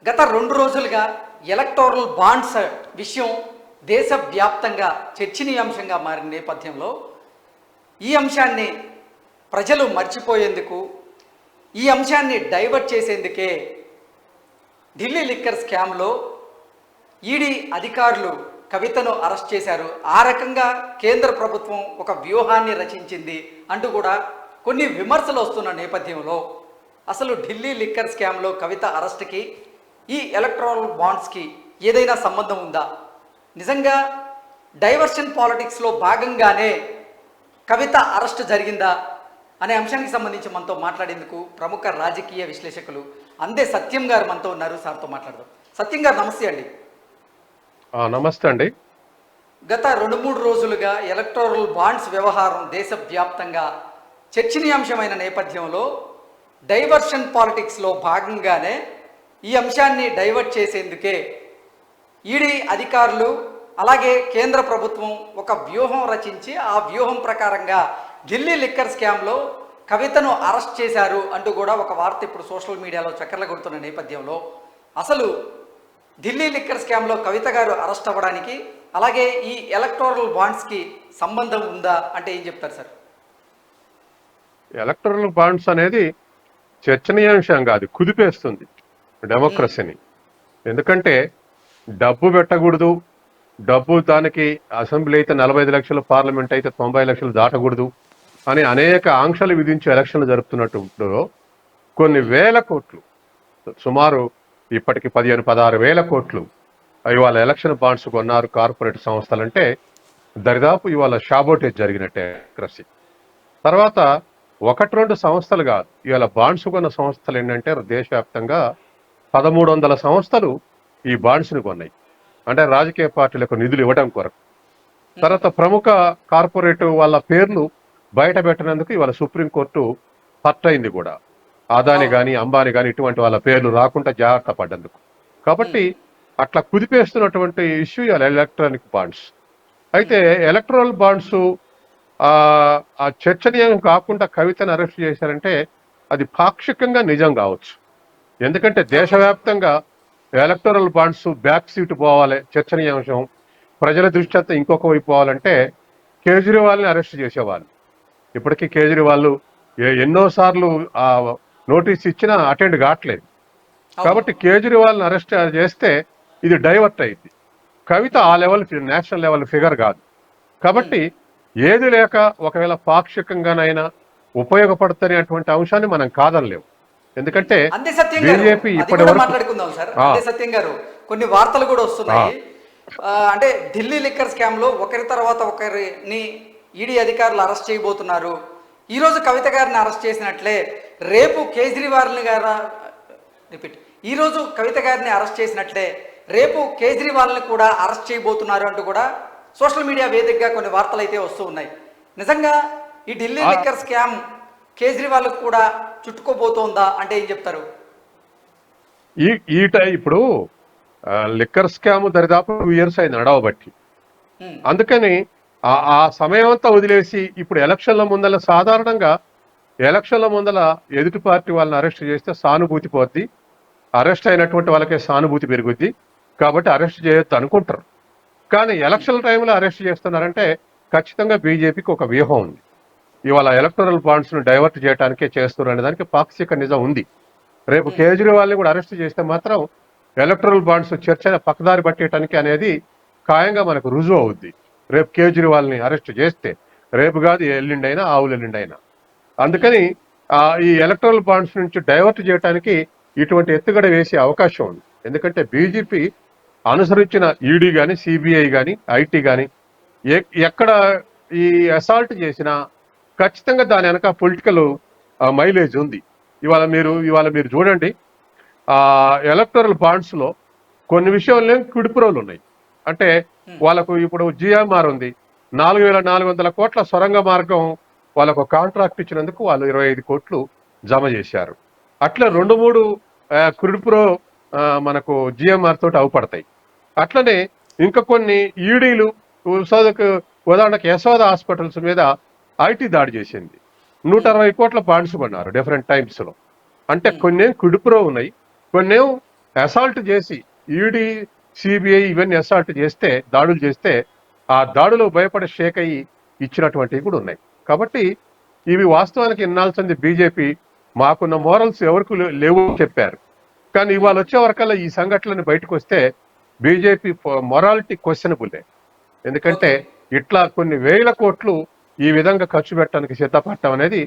గత 2 రోజులుగా electoral bonds విషయం దేశవ్యాప్తంగా చర్చనీయాంశంగా మారిన నేపథ్యంలో ఈ అంశాన్ని ప్రజలు మర్చిపోయేందుకు, ఈ అంశాన్ని డైవర్ట్ చేసేందుకే ఢిల్లీ లిక్కర్ స్కామ్లో ఈడీ అధికారులు కవితను అరెస్ట్ చేశారు. ఆ రకంగా కేంద్ర ప్రభుత్వం ఒక వ్యూహాన్ని రచించింది అంటూ కూడా కొన్ని విమర్శలు వస్తున్న నేపథ్యంలో అసలు ఢిల్లీ లిక్కర్ స్కామ్లో కవిత అరెస్ట్కి ఈ ఎలక్ట్రల్ బాండ్స్కి ఏదైనా సంబంధం ఉందా? నిజంగా డైవర్షన్ పాలిటిక్స్లో భాగంగానే కవిత అరెస్ట్ జరిగిందా అనే అంశానికి సంబంధించి మనతో మాట్లాడేందుకు ప్రముఖ రాజకీయ విశ్లేషకులు అందే సత్యం గారు మనతో ఉన్నారు. సార్తో మాట్లాడదాం. సత్యం గారు నమస్తే అండి. నమస్తే అండి. గత 2-3 రోజులుగా ఎలక్టోరల్ బాండ్స్ వ్యవహారం దేశవ్యాప్తంగా చర్చనీయాంశమైన నేపథ్యంలో డైవర్షన్ పాలిటిక్స్లో భాగంగానే ఈ అంశాన్ని డైవర్ట్ చేసేందుకే ఈడీ అధికారులు అలాగే కేంద్ర ప్రభుత్వం ఒక వ్యూహం రచించి ఆ వ్యూహం ప్రకారంగా ఢిల్లీ లిక్కర్ స్కామ్లో కవితను అరెస్ట్ చేశారు అంటూ కూడా ఒక వార్త ఇప్పుడు సోషల్ మీడియాలో చక్కర్లు కొడుతున్న నేపథ్యంలో అసలు ఢిల్లీ లిక్కర్ స్కామ్లో కవిత గారు అరెస్ట్ అవ్వడానికి అలాగే ఈ ఎలక్టోరల్ బాండ్స్కి సంబంధం ఉందా అంటే ఏం చెప్తారు సార్? ఎలక్టోరల్ బాండ్స్ అనేది చర్చనీయాంశం కాదు, కుదిపేస్తుంది డెమోక్రసీని. ఎందుకంటే డబ్బు పెట్టకూడదు, డబ్బు దానికి అసెంబ్లీ అయితే 45 లక్షలు, పార్లమెంట్ అయితే 90 లక్షలు దాటకూడదు అని అనేక ఆంక్షలు విధించి ఎలక్షన్లు జరుపుతున్నట్టు కొన్ని వేల కోట్లు, సుమారు ఇప్పటికి 15-16 వేల కోట్లు ఇవాళ ఎలక్షన్ బాండ్స్ కొన్నారు కార్పొరేట్ సంస్థలంటే దరిదాపు ఇవాళ షాబోటేజ్ జరిగినట్టే డెమోక్రసీ. తర్వాత 1-2 సంస్థలు కాదు, ఇవాళ బాండ్స్ కొన్న సంస్థలు ఏంటంటే దేశవ్యాప్తంగా 1300 సంస్థలు ఈ బాండ్స్ని కొన్నాయి. అంటే రాజకీయ పార్టీలకు నిధులు ఇవ్వడం కొరకు. తర్వాత ప్రముఖ కార్పొరేట్ వాళ్ళ పేర్లు బయట పెట్టినందుకు ఇవాళ సుప్రీంకోర్టు పట్టయింది కూడా. అదాని కానీ అంబానీ కానీ ఇటువంటి వాళ్ళ పేర్లు రాకుండా జాగ్రత్త పడ్డందుకు. కాబట్టి అట్లా కుదిపేస్తున్నటువంటి ఇష్యూ ఇవాళ ఎలక్ట్రానిక్ బాండ్స్. అయితే ఎలక్ట్రల్ బాండ్స్ ఆ చర్చనీయం కాకుండా కవితను అరెస్ట్ చేశారంటే అది పాక్షికంగా నిజం కావచ్చు. ఎందుకంటే దేశవ్యాప్తంగా ఎలక్టోరల్ బాండ్స్ బ్యాక్ సీట్ పోవాలి, చర్చనీయాంశం ప్రజల దృష్టి అంతా ఇంకొక వైపు పోవాలంటే కేజ్రీవాల్ని అరెస్ట్ చేసేవాళ్ళు. ఇప్పటికీ కేజ్రీవాల్ ఎన్నోసార్లు ఆ నోటీస్ ఇచ్చినా అటెండ్ కావట్లేదు. కాబట్టి కేజ్రీవాల్ని అరెస్ట్ చేస్తే ఇది డైవర్ట్ అయింది. కవిత ఆ లెవెల్ నేషనల్ లెవెల్ ఫిగర్ కాదు. కాబట్టి ఏది లేక ఒకవేళ పాక్షికంగానైనా ఉపయోగపడుతున్న అటువంటి అంశాన్ని మనం కాదనలేము. ఎందుకంటే బీజేపీ ఇప్పటి వరకు మాట్లాడుకుందాం సార్. అందే సత్యం గారు, కొన్ని వార్తలు కూడా వస్తున్నాయి. అంటే ఢిల్లీ లిక్కర్ స్కామ్ లో ఒకరి తర్వాత ఒకరిని ఈడీ అధికారులు అరెస్ట్ చేయబోతున్నారు. ఈ రోజు కవిత గారిని అరెస్ట్ చేసినట్లే రేపు కేజ్రీవాల్ని గారు ఈ రోజు కవిత గారిని అరెస్ట్ చేసినట్లే రేపు కేజ్రీవాల్ని కూడా అరెస్ట్ చేయబోతున్నారు అంటూ కూడా సోషల్ మీడియా వేదికగా కొన్ని వార్తలు అయితే వస్తూ ఉన్నాయి. నిజంగా ఈ ఢిల్లీ లిక్కర్ స్కామ్ కేజ్రీవాల్ కూడా చుట్టుకోబోతోందా అంటే ఏం చెప్తారు? ఇప్పుడు లిక్కర్ స్కామ్ దరిదాపు 2 years అయింది నడవబట్టి. అందుకని ఆ సమయం అంతా వదిలేసి ఇప్పుడు ఎలక్షన్ల ముందల సాధారణంగా ఎలక్షన్ల ముందల ఎదుటి పార్టీ వాళ్ళని అరెస్ట్ చేస్తే సానుభూతి పోద్ది, అరెస్ట్ అయినటువంటి వాళ్ళకే సానుభూతి పెరుగుద్ది, కాబట్టి అరెస్ట్ చేయొద్దు అనుకుంటారు. కానీ ఎలక్షన్ టైంలో అరెస్ట్ చేస్తున్నారంటే ఖచ్చితంగా బీజేపీకి ఒక వ్యూహం ఉంది. ఇవాళ ఎలక్టోరల్ బాండ్స్ను డైవర్ట్ చేయడానికే చేస్తున్నారు అనే దానికి పాక్షిక నిజం ఉంది. రేపు కేజ్రీవాల్ని కూడా అరెస్ట్ చేస్తే మాత్రం ఎలక్టోరల్ బాండ్స్ చర్చను పక్కదారి పట్టేయటానికి అనేది ఖాయంగా మనకు రుజువు అవుద్ది. రేపు కేజ్రీవాల్ని అరెస్ట్ చేస్తే, రేపు కాదు ఎల్లుండైనా ఆవులెల్లుండైనా. అందుకని ఈ ఎలక్టోరల్ బాండ్స్ నుంచి డైవర్ట్ చేయడానికి ఇటువంటి ఎత్తుగడ వేసే అవకాశం ఉంది. ఎందుకంటే బీజేపీ అనుసరించిన ఈడీ కానీ, సిబిఐ కానీ, ఐటీ కానీ ఎక్కడ ఈ అసాల్ట్ చేసినా ఖచ్చితంగా దాని వెనక పొలిటికల్ మైలేజ్ ఉంది. ఇవాళ మీరు చూడండి, ఎలక్టోరల్ బాండ్స్లో కొన్ని విషయాల్లో కిడుపురోలు ఉన్నాయి. అంటే వాళ్ళకు ఇప్పుడు జిఎంఆర్ ఉంది, 4400 కోట్ల సొరంగ మార్గం వాళ్ళకు కాంట్రాక్ట్ ఇచ్చినందుకు వాళ్ళు 25 కోట్లు జమ చేశారు. అట్లా 2-3 క్రిడ్ప్రో మనకు జిఎంఆర్ తోటి అవపడతాయి. అట్లనే ఇంకా కొన్ని ఈడీలు ఉదాహరణకు యశోద హాస్పిటల్స్ మీద ఐటీ దాడి చేసింది, 160 కోట్ల బాండ్స్ కొన్నారు డిఫరెంట్ టైమ్స్లో. అంటే కొన్ని కుడిపురో ఉన్నాయి, కొన్ని అసాల్ట్ చేసి ఈడీ సిబిఐ ఇవన్నీ అసాల్ట్ చేస్తే, దాడులు చేస్తే ఆ దాడులు భయపడి షేక్ అయ్యి ఇచ్చినటువంటివి కూడా ఉన్నాయి. కాబట్టి ఇవి వాస్తవానికి ఇన్నాల్సింది బీజేపీ మాకున్న మోరల్స్ ఎవరికి లేవు అని చెప్పారు. కానీ ఇవాళ వచ్చే వరకల్లా ఈ సంఘటనలు బయటకు వస్తే బీజేపీ మొరాలిటీ క్వశ్చనబులే. ఎందుకంటే ఇట్లా కొన్ని వేల కోట్లు ఈ విధంగా ఖర్చు పెట్టడానికి సిద్ధపడటం అనేది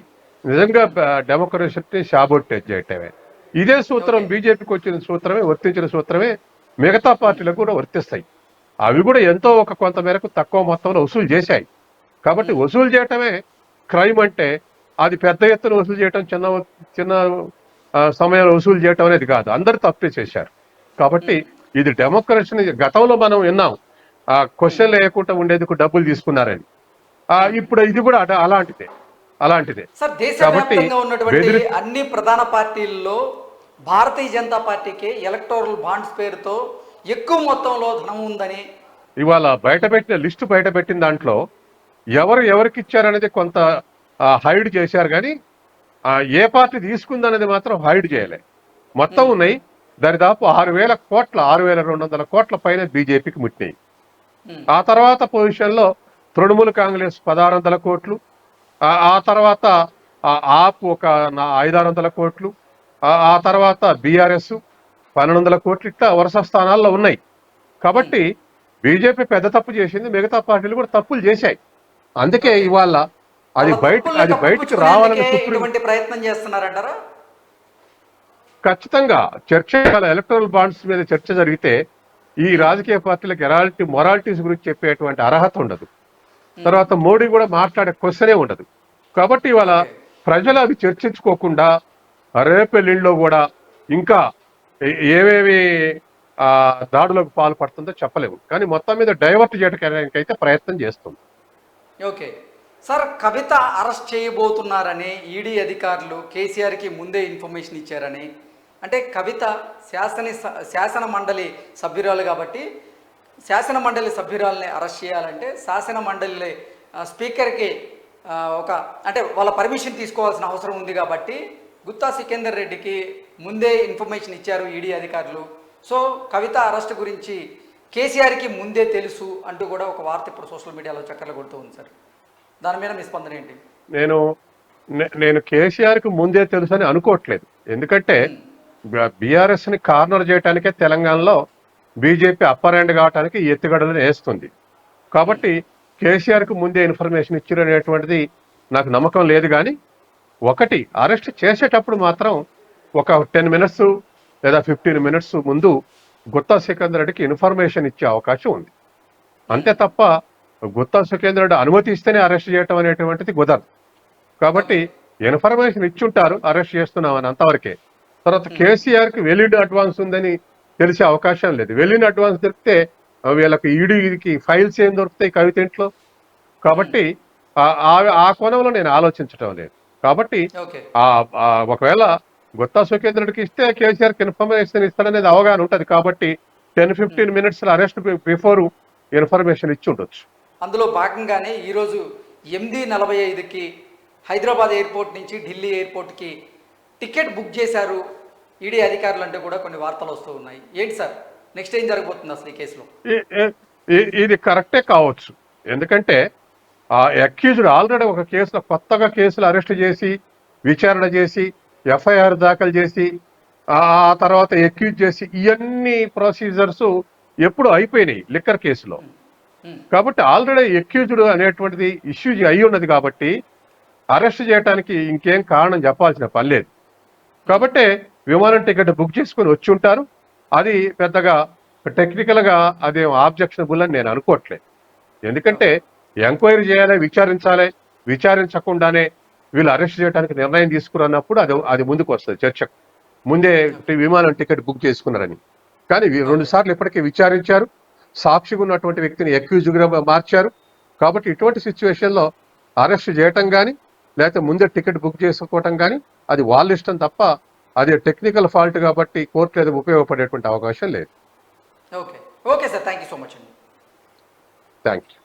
నిజంగా డెమోక్రసీని షాబోటేజ్ చేయటమే. ఇదే సూత్రం బీజేపీకి వచ్చిన సూత్రమే, వర్తించిన సూత్రమే మిగతా పార్టీలకు కూడా వర్తిస్తాయి. అవి కూడా ఎంతో ఒక కొంత మేరకు తక్కువ మొత్తంలో వసూలు చేశాయి. కాబట్టి వసూలు చేయటమే క్రైమ్ అంటే అది పెద్ద ఎత్తున వసూలు చేయటం, చిన్న చిన్న సమయంలో వసూలు చేయటం అనేది కాదు. అందరు తప్పే చేశారు. కాబట్టి ఇది డెమోక్రసీని గతంలో మనం విన్నాం, క్వశ్చన్ లేకుండా ఉండేందుకు డబ్బులు తీసుకున్నారని. ఇప్పుడు ఇది కూడా అలాంటిదే. సార్, దేశవ్యాప్తంగా ఉన్నటువంటి అన్ని ప్రధాన పార్టీల్లో భారతీయ జనతా పార్టీకి ఎలక్టోరల్ బాండ్స్ పేరుతో ఎక్కువ మొత్తంలో ధనం ఉందని ఇవాళ లిస్టు బయట పెట్టిన దాంట్లో ఎవరికి ఇచ్చారనేది కొంత హైడ్ చేశారు. కానీ ఏ పార్టీ తీసుకుందనేది మాత్రం హైడ్ చేయలే. మొత్తం ఉన్నాయి దరిదాపు 6,000 కోట్ల 6,200 కోట్ల పైన బీజేపీకి ముట్టినాయి. ఆ తర్వాత పొజిషన్లో తృణమూల్ కాంగ్రెస్ 1,600 కోట్లు, ఆ తర్వాత ఆప్ ఒక 500-600 కోట్లు, ఆ తర్వాత బీఆర్ఎస్ 1,200 కోట్లు, ఇట్లా వరుస స్థానాల్లో ఉన్నాయి. కాబట్టి బీజేపీ పెద్ద తప్పు చేసింది, మిగతా పార్టీలు కూడా తప్పులు చేశాయి. అందుకే ఇవాళ అది బయటికి రావాలని ప్రయత్నం చేస్తున్నారంటారా? ఖచ్చితంగా చర్చ, ఎలక్టరల్ బాండ్స్ మీద చర్చ జరిగితే ఈ రాజకీయ పార్టీలకు ఎలాంటి మొరాలిటీస్ గురించి చెప్పేటువంటి అర్హత ఉండదు. తర్వాత మోడీ కూడా మాట్లాడే క్వశ్చనే ఉండదు. కాబట్టి ఇవాళ ప్రజలు అవి చర్చించుకోకుండా రేపెల్లింట్లో కూడా ఇంకా ఏవేవి దాడులకు పాల్పడుతుందో చెప్పలేము. కానీ మొత్తం మీద డైవర్ట్ చేయడానికైతే ప్రయత్నం చేస్తుంది. ఓకే సార్, కవిత అరెస్ట్ చేయబోతున్నారని ఈడీ అధికారులు కేసీఆర్కి ముందే ఇన్ఫర్మేషన్ ఇచ్చారని, అంటే కవిత శాసన మండలి సభ్యురాలు కాబట్టి శాసన మండలి సభ్యురాలని అరెస్ట్ చేయాలంటే శాసన మండలి స్పీకర్కి అంటే వాళ్ళ పర్మిషన్ తీసుకోవాల్సిన అవసరం ఉంది. కాబట్టి గుత్తా సికిందర్ రెడ్డికి ముందే ఇన్ఫర్మేషన్ ఇచ్చారు ఈడీ అధికారులు. సో కవిత అరెస్ట్ గురించి కేసీఆర్కి ముందే తెలుసు అంటూ కూడా ఒక వార్త ఇప్పుడు సోషల్ మీడియాలో చక్కర్లు కొడుతూ ఉంది సార్. దాని మీద మీ స్పందన ఏంటి? నేను కేసీఆర్కి ముందే తెలుసు అని అనుకోవట్లేదు. ఎందుకంటే బీఆర్ఎస్ని కార్నర్ చేయడానికే తెలంగాణలో బీజేపీ అప్పర్ హ్యాండ్ కావడానికి ఎత్తుగడలను వేస్తుంది. కాబట్టి కేసీఆర్కి ముందే ఇన్ఫర్మేషన్ ఇచ్చారనేటువంటిది నాకు నమ్మకం లేదు. కానీ ఒకటి, అరెస్ట్ చేసేటప్పుడు మాత్రం ఒక 10 మినిట్స్ లేదా 15 మినిట్స్ ముందు గుత్తా సికిందర్ రెడ్డికి ఇన్ఫర్మేషన్ ఇచ్చే అవకాశం ఉంది. అంతే తప్ప గుత్తా సికిందర్ రెడ్డి అనుమతి ఇస్తేనే అరెస్ట్ చేయటం అనేటువంటిది కుదరదు. కాబట్టి ఇన్ఫర్మేషన్ ఇచ్చుంటారు అరెస్ట్ చేస్తున్నామని, అంతవరకే. తర్వాత కేసీఆర్కి వెలిడ్ అడ్వాన్స్ ఉందని తెలిసే అవకాశం లేదు. వెళ్ళిన అడ్వాన్స్ దొరికితే వీళ్ళకి ఈడీకి ఫైల్స్ ఏం దొరుకుతాయి కవిత ఇంట్లో. కాబట్టి ఆ కోణంలో నేను ఆలోచించటం లేదు. కాబట్టి ఒకవేళ గుత్తా సుఖేంద్రుడికి ఇస్తే కేసీఆర్కి ఇన్ఫర్మేషన్ ఇస్తాడనేది అవగాహన ఉంటుంది. కాబట్టి 10-15 మినిట్స్ అరెస్ట్ బిఫోర్ ఇన్ఫర్మేషన్ ఇచ్చి ఉండొచ్చు. అందులో భాగంగానే ఈరోజు 8:45కి హైదరాబాద్ ఎయిర్పోర్ట్ నుంచి ఢిల్లీ ఎయిర్పోర్ట్కి టికెట్ బుక్ చేశారు ఈడీ అధికారులు అంటే కూడా కొన్ని వార్తలు వస్తూ ఉన్నాయి. ఏంటి సార్, నెక్స్ట్ ఏం జరగబోతుంది అసలు ఈ కేసులో? ఇది కరెక్టే కావచ్చు. ఎందుకంటే అక్యూజ్డ్ ఆల్రెడీ ఒక కేసులో కొత్తగా కేసులు అరెస్ట్ చేసి విచారణ చేసి ఎఫ్ఐఆర్ దాఖలు చేసి ఆ తర్వాత అక్యూజ్ చేసి ఇవన్నీ ప్రొసీజర్స్ ఎప్పుడు అయిపోయినాయి లిక్కర్ కేసులో. కాబట్టి ఆల్రెడీ అక్యూజ్డ్ అనేటువంటిది ఇష్యూ అయి ఉన్నది. కాబట్టి అరెస్ట్ చేయడానికి ఇంకేం కారణం చెప్పాల్సిన పని లేదు. కాబట్టి విమానం టికెట్ బుక్ చేసుకుని వచ్చి ఉంటారు. అది పెద్దగా టెక్నికల్గా అదేం ఆబ్జెక్షనబుల్ అని నేను అనుకోవట్లేదు. ఎందుకంటే ఎంక్వైరీ చేయాలి, విచారించాలి. విచారించకుండానే వీళ్ళు అరెస్ట్ చేయడానికి నిర్ణయం తీసుకున్నప్పుడు అది ముందుకు వస్తుంది చర్చకు. ముందే విమానం టికెట్ బుక్ చేసుకున్నారని. కానీ 2 సార్లు ఇప్పటికే విచారించారు. సాక్షిగా ఉన్నటువంటి వ్యక్తిని అక్యూజ్గా మార్చారు. కాబట్టి ఇటువంటి సిచ్యువేషన్లో అరెస్ట్ చేయటం కానీ లేకపోతే ముందే టికెట్ బుక్ చేసుకోవటం కానీ అది వాళ్ళ ఇష్టం తప్ప అది టెక్నికల్ ఫాల్ట్ కాబట్టి కోర్టు ఏదో ఉపయోగపడేటువంటి అవకాశం లేదు. Okay sir, thank you so much అండి. Thank you.